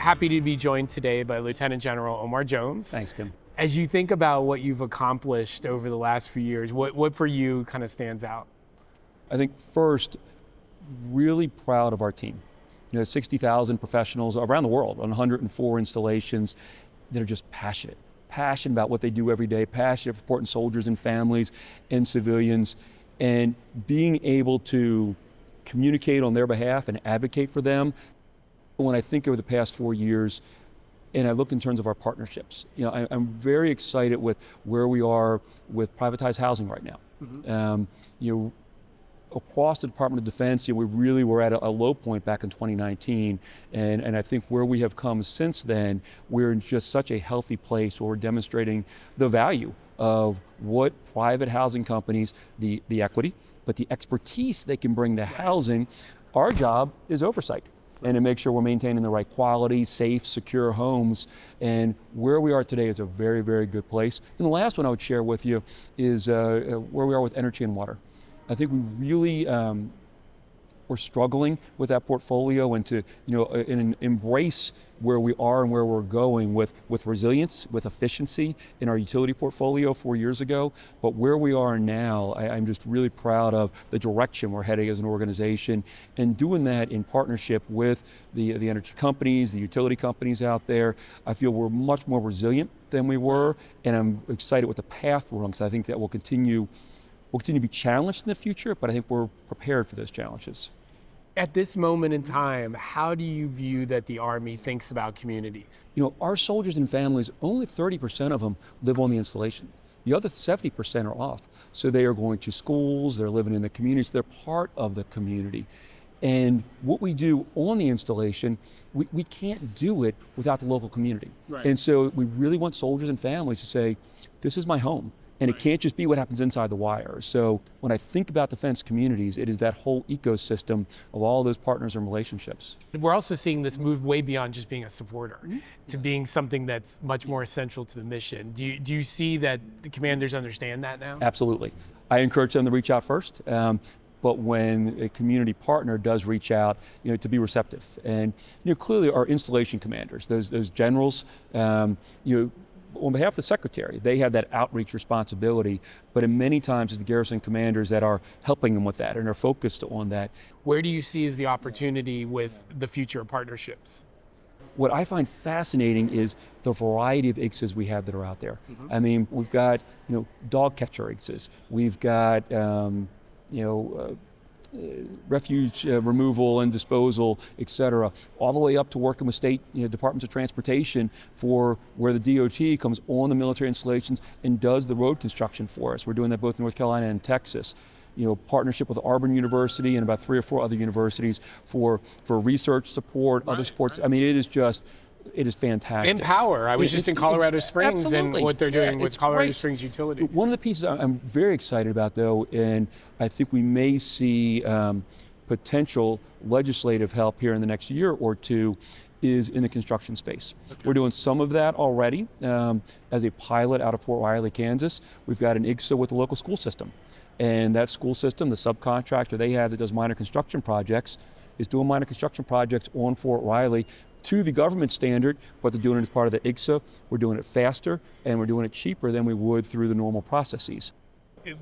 happy to be joined today by Lieutenant General Omar Jones. Thanks, Tim. As you think about what you've accomplished over the last few years, what for you kind of stands out? I think first, really proud of our team. 60,000 professionals around the world on 104 installations that are just passionate about what they do every day, passionate for supporting soldiers and families and civilians, and being able to communicate on their behalf and advocate for them. When I think over the past 4 years, and I look in terms of our partnerships, I'm very excited with where we are with privatized housing right now. Mm-hmm. Across the Department of Defense, we really were at a low point back in 2019, and I think where we have come since then, we're in just such a healthy place where we're demonstrating the value of what private housing companies, the equity, but the expertise they can bring to housing. Our job is oversight and to make sure we're maintaining the right quality, safe, secure homes. And where we are today is a very, very good place. And the last one I would share with you is where we are with energy and water. I think we really we're struggling with that portfolio and to embrace where we are and where we're going with resilience, with efficiency in our utility portfolio 4 years ago. But where we are now, I'm just really proud of the direction we're heading as an organization, and doing that in partnership with the energy companies, the utility companies out there. I feel we're much more resilient than we were, and I'm excited with the path we're on, because I think that we'll continue to be challenged in the future, but I think we're prepared for those challenges. At this moment in time, how do you view that the Army thinks about communities? Our soldiers and families, only 30% of them live on the installation. The other 70% are off. So they are going to schools, they're living in the communities, they're part of the community. And what we do on the installation, we can't do it without the local community. Right. And so we really want soldiers and families to say, this is my home. And it can't just be what happens inside the wire. So when I think about defense communities, it is that whole ecosystem of all those partners and relationships. We're also seeing this move way beyond just being a supporter to being something that's much more essential to the mission. Do you see that the commanders understand that now? Absolutely. I encourage them to reach out first. But when a community partner does reach out, to be receptive. And clearly our installation commanders, those generals, on behalf of the Secretary, they have that outreach responsibility, but in many times it's the garrison commanders that are helping them with that and are focused on that. Where do you see as the opportunity with the future of partnerships? What I find fascinating is the variety of IGSAs we have that are out there. Mm-hmm. I mean, we've got dog catcher IGSAs, we've got refuge removal and disposal, et cetera, all the way up to working with state departments of transportation for where the DOT comes on the military installations and does the road construction for us. We're doing that both in North Carolina and Texas. Partnership with Auburn University and about 3 or 4 other universities for research support, other supports. I mean, it is fantastic. Empower. I was just in Colorado Springs, absolutely. And what they're doing with Colorado great. Springs Utility. One of the pieces I'm very excited about, though, and I think we may see potential legislative help here in the next year or two, is in the construction space. Okay. We're doing some of that already as a pilot out of Fort Riley, Kansas. We've got an IGSA with the local school system. And that school system, the subcontractor they have that does minor construction projects, is doing minor construction projects on Fort Riley to the government standard, but they're doing it as part of the IGSA. We're doing it faster, and we're doing it cheaper than we would through the normal processes.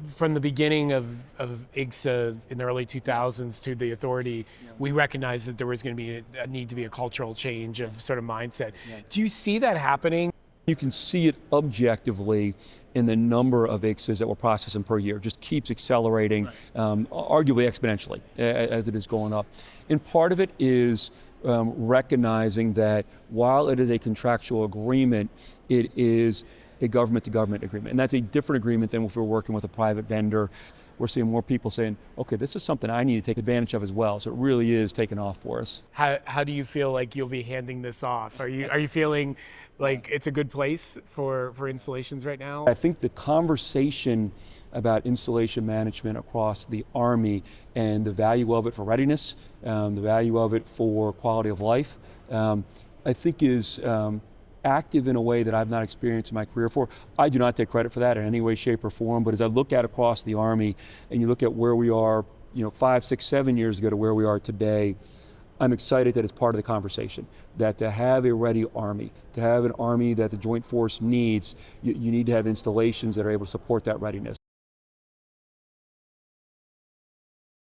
From the beginning of IGSA in the early 2000s to the authority, we recognized that there was going to be a need to be a cultural change of sort of mindset. Do you see that happening? You can see it objectively in the number of IGSAs that we're processing per year. It just keeps accelerating, arguably exponentially as it is going up. And part of it is recognizing that while it is a contractual agreement, it is a government-to-government agreement. And that's a different agreement than if we're working with a private vendor. We're seeing more people saying, okay, this is something I need to take advantage of as well. So it really is taking off for us. How do you feel like you'll be handing this off? Are you feeling like it's a good place for installations right now? I think the conversation about installation management across the Army and the value of it for readiness, the value of it for quality of life, I think is active in a way that I've not experienced in my career before. I do not take credit for that in any way, shape, or form, but as I look at across the Army and you look at where we are, 5, 6, 7 years ago to where we are today, I'm excited that it's part of the conversation, that to have a ready Army, to have an Army that the Joint Force needs, you need to have installations that are able to support that readiness.